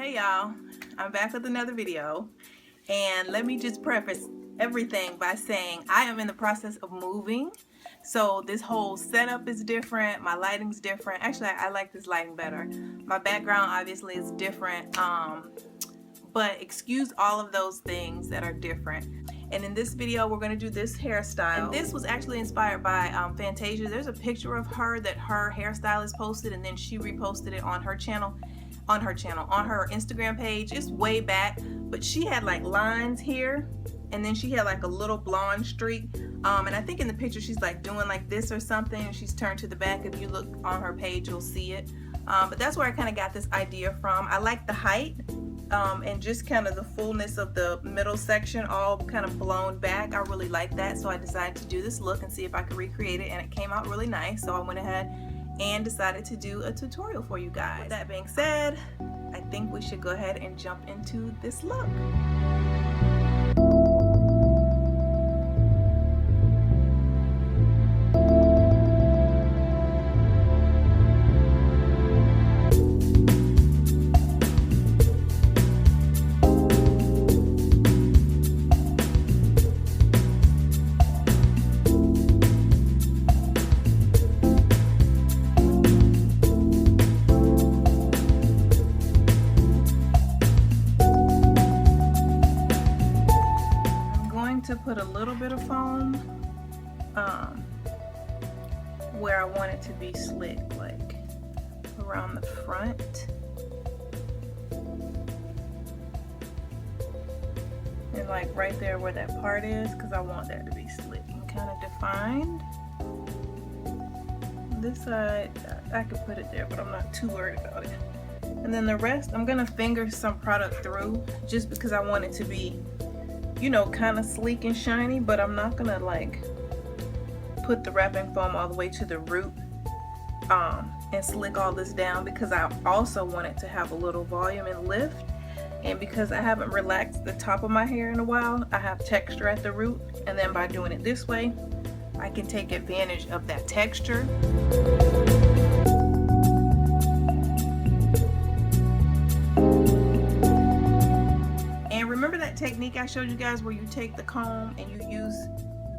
Hey y'all, I'm back with another video, and let me just preface everything by saying I am in the process of moving, so this whole setup is different, my lighting's different. Actually, I like this lighting better. My background obviously is different, but excuse all of those things that are different. And in this video, we're going to do this hairstyle. And this was actually inspired by Fantasia. There's a picture of her that her hairstylist posted, and then she reposted it on her channel. On her Instagram page. It's way back, but she had like lines here, and then she had like a little blonde streak. And I think in the picture she's like doing like this or something, and she's turned to the back. If you look on her page, you'll see it. But that's where I kind of got this idea from. I like the height. And just kind of the fullness of the middle section all kind of blown back. I really like that, so I decided to do this look and see if I could recreate it, and it came out really nice, so I went ahead and decided to do a tutorial for you guys. With that being said, I think we should go ahead and jump into this look. To put a little bit of foam where I want it to be slick, like around the front, and like right there where that part is, because I want that to be slick and kind of defined. This side I could put it there, but I'm not too worried about it. And then the rest I'm gonna finger some product through, just because I want it to be, you know, kind of sleek and shiny, but I'm not gonna like put the wrapping foam all the way to the root and slick all this down, because I also want it to have a little volume and lift. And because I haven't relaxed the top of my hair in a while, I have texture at the root, and then by doing it this way I can take advantage of that texture. Remember that technique I showed you guys where you take the comb and you use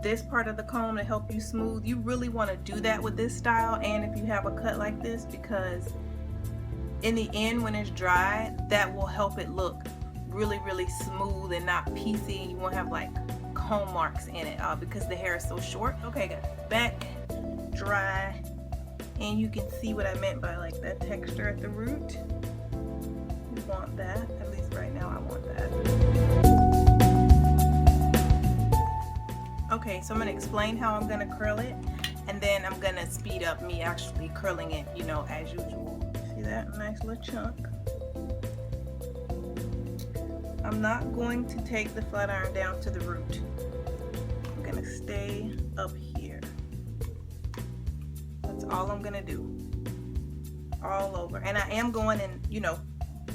this part of the comb to help you smooth? You really want to do that with this style, and if you have a cut like this, because in the end when it's dry, that will help it look really smooth and not piecey, and you won't have like comb marks in it because the hair is so short. Okay guys, back dry, and you can see what I meant by like that texture at the root. You want that, at least right now I want that. Okay, so I'm going to explain how I'm going to curl it, and then I'm going to speed up me actually curling it, you know, as usual. See that nice little chunk? I'm not going to take the flat iron down to the root. I'm going to stay up here. That's all I'm going to do. All over. And I am going in, you know,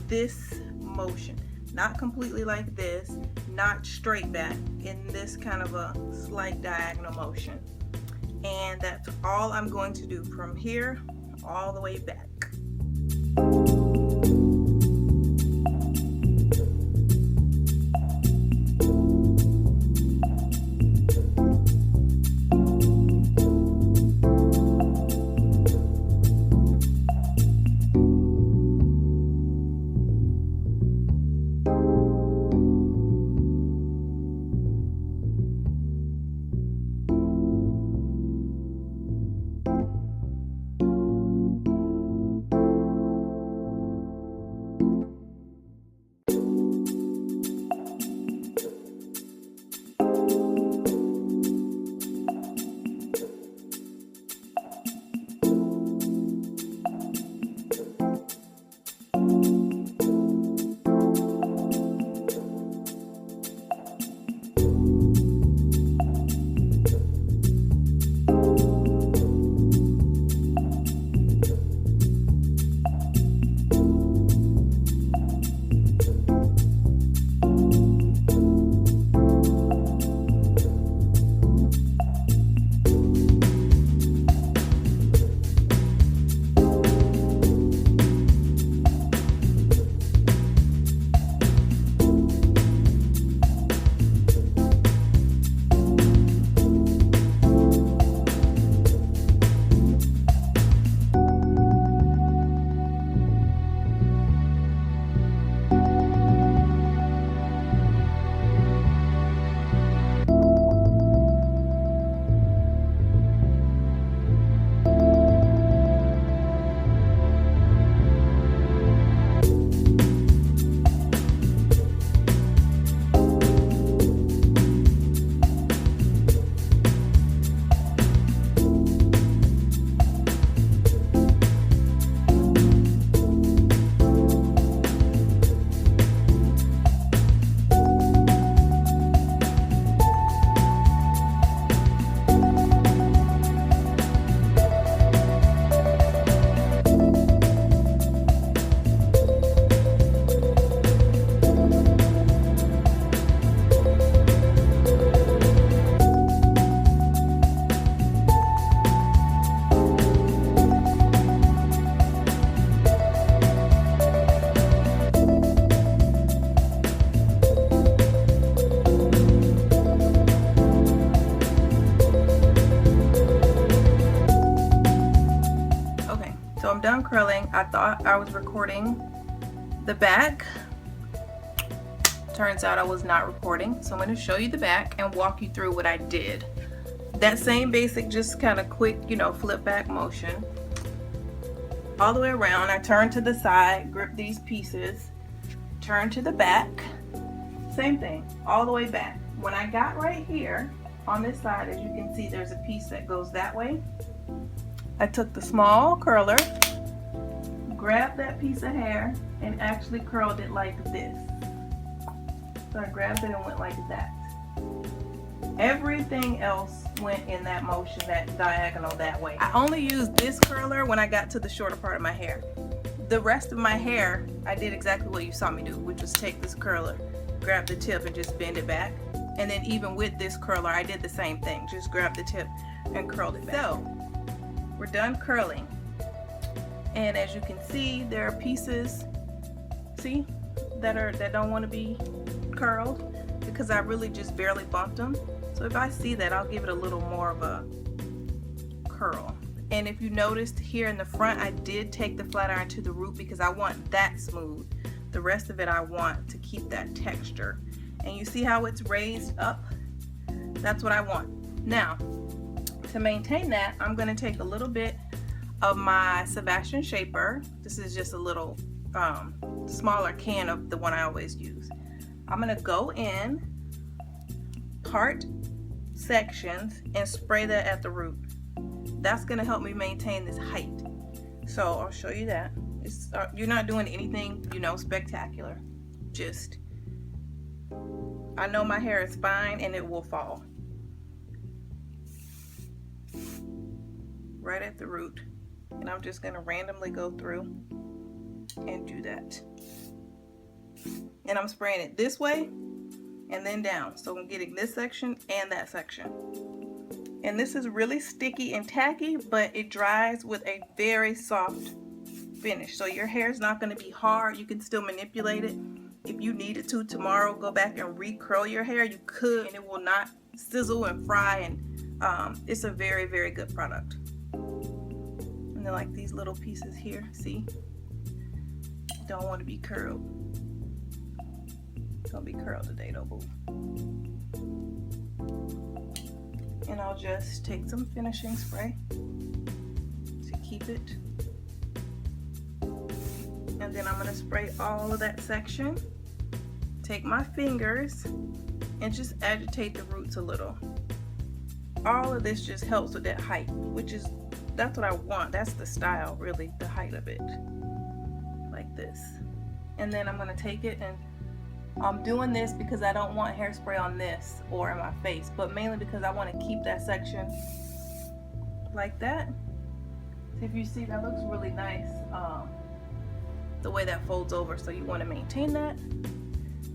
this motion, not completely like this, not straight back, in this kind of a slight diagonal motion. And that's all I'm going to do from here all the way back. done curling. I thought I was recording the back. Turns out I was not recording. So I'm going to show you the back and walk you through what I did. That same basic, just kind of quick, you know, flip back motion. All the way around. I turn to the side, grip these pieces, turn to the back. Same thing, all the way back. When I got right here on this side, as you can see, there's a piece that goes that way. I took the small curler, grabbed that piece of hair, and actually curled it like this. So I grabbed it and went like that. Everything else went in that motion, that diagonal that way. I only used this curler when I got to the shorter part of my hair. The rest of my hair, I did exactly what you saw me do, which was take this curler, grab the tip and just bend it back. And then even with this curler, I did the same thing. Just grab the tip and curled it back. So, we're done curling. And as you can see, there are pieces, see, that don't want to be curled because I really just barely bumped them. So if I see that, I'll give it a little more of a curl. And if you noticed here in the front, I did take the flat iron to the root because I want that smooth. The rest of it I want to keep that texture. And you see how it's raised up? That's what I want. Now, to maintain that, I'm going to take a little bit of my Sebastian Shaper. This is just a little smaller can of the one I always use. I'm going to go in, part sections, and spray that at the root. That's going to help me maintain this height. So I'll show you that. You're not doing anything, you know, spectacular. Just, I know my hair is fine and it will fall. Right at the root. And I'm just going to randomly go through and do that. And I'm spraying it this way and then down. So I'm getting this section and that section. And this is really sticky and tacky, but it dries with a very soft finish. So your hair is not going to be hard. You can still manipulate it. If you needed to tomorrow, go back and re-curl your hair. You could, and it will not sizzle and fry. And it's a very, very good product. And then like these little pieces here, see? Don't want to be curled. Gonna be curled today though, boo. And I'll just take some finishing spray to keep it. And then I'm gonna spray all of that section. Take my fingers and just agitate the roots a little. All of this just helps with that height, that's what I want. That's the style, really, the height of it. Like this. And then I'm gonna take it, and I'm doing this because I don't want hairspray on this or in my face, but mainly because I want to keep that section like that. So if you see, that looks really nice, the way that folds over, so you want to maintain that.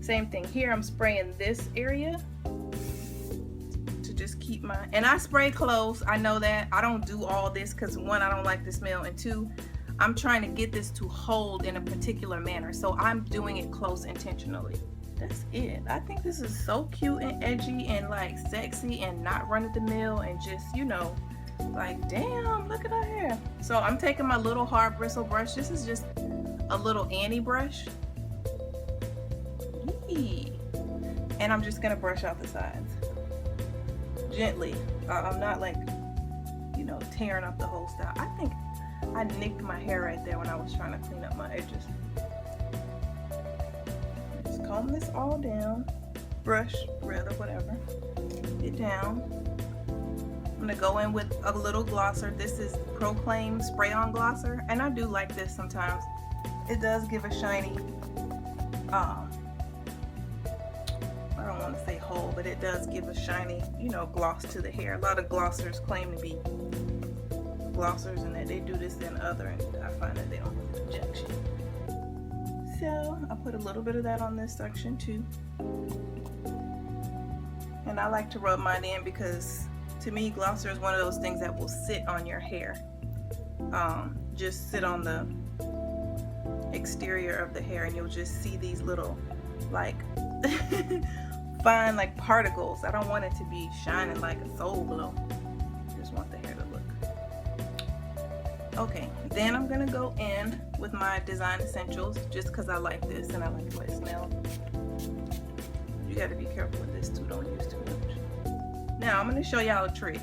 Same thing here, I'm spraying this area to just keep my, and I spray close, I know that. I don't do all this because one, I don't like the smell, and two, I'm trying to get this to hold in a particular manner, so I'm doing it close intentionally. That's it. I think this is so cute and edgy and like sexy and not run of the mill and just, you know, like, damn, look at her hair. So I'm taking my little hard bristle brush. This is just a little Annie brush. Yee. And I'm just gonna brush out the sides gently. I'm not like, you know, tearing up the whole style. I think I nicked my hair right there when I was trying to clean up my edges. Just comb this all down. Brush, rather, whatever. Get down. I'm gonna go in with a little glosser. This is Proclaim Spray On Glosser, and I do like this sometimes. It does give a shiny, I don't want to say hole, but it does give a shiny, you know, gloss to the hair. A lot of glossers claim to be glossers and that they do this and other, and I find that they don't really inject shit. So I put a little bit of that on this section too. And I like to rub mine in because to me, glosser is one of those things that will sit on your hair. Just sit on the exterior of the hair and you'll just see these little like fine like particles. I don't want it to be shining like a soul glow. I just want the hair to look Okay, then I'm gonna go in with my Design Essentials just because I like this and I like the way it smells. You gotta be careful with this too, don't use too much. Now I'm gonna show y'all a trick.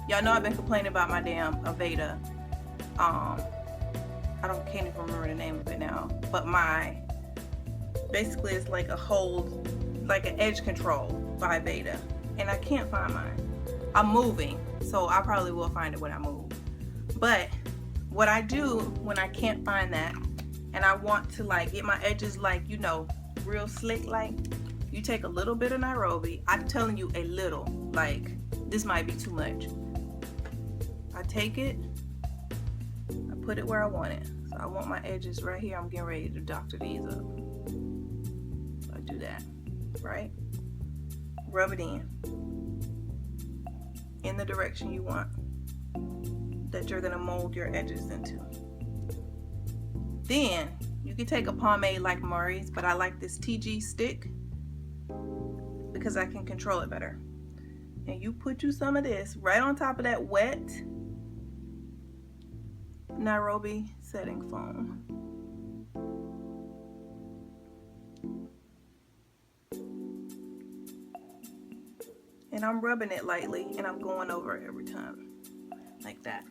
Y'all know I've been complaining about my damn Aveda. Can't even remember the name of it now, but basically it's like a hold, like an edge control by Aveda, and I can't find mine. I'm moving, so I probably will find it when I move. But what I do when I can't find that and I want to like get my edges like, you know, real slick, like, you take a little bit of Nairobi. I'm telling you, a little, like this might be too much. I take it, I put it where I want it. So I want my edges right here. I'm getting ready to doctor these up. So I do that, right? Rub it in the direction you want that you're gonna mold your edges into. Then you can take a pomade like Murray's, but I like this TIGI stick because I can control it better. And you put you some of this right on top of that wet Nairobi setting foam. And I'm rubbing it lightly and I'm going over it every time, like that.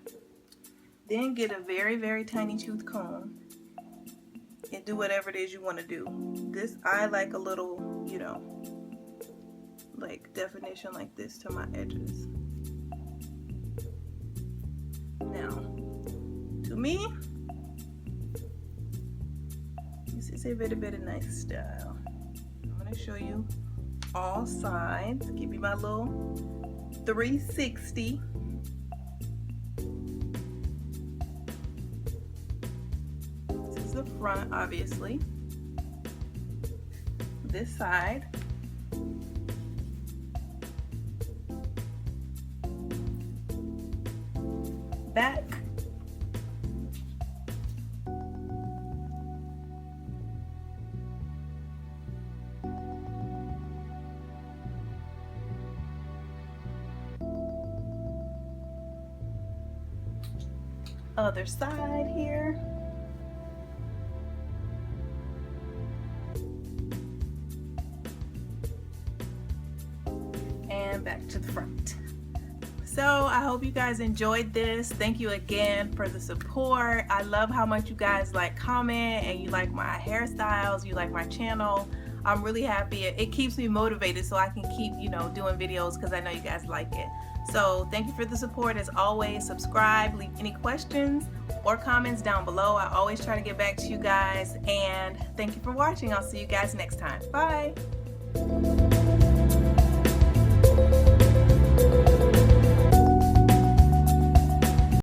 Then get a very, very tiny tooth comb and do whatever it is you want to do. This, I like a little, you know, like definition like this to my edges. Now, to me, this is a very, very nice style. I'm going to show you all sides. Give you my little 360. This is the front, obviously. This side. Back. Other side here. And back to the front. So I hope you guys enjoyed this. Thank you again for the support. I love how much you guys like comment and you like my hairstyles, you like my channel. I'm really happy. It keeps me motivated so I can keep, you know, doing videos because I know you guys like it. So thank you for the support. As always, subscribe, leave any questions or comments down below. I always try to get back to you guys, and thank you for watching. I'll see you guys next time. Bye.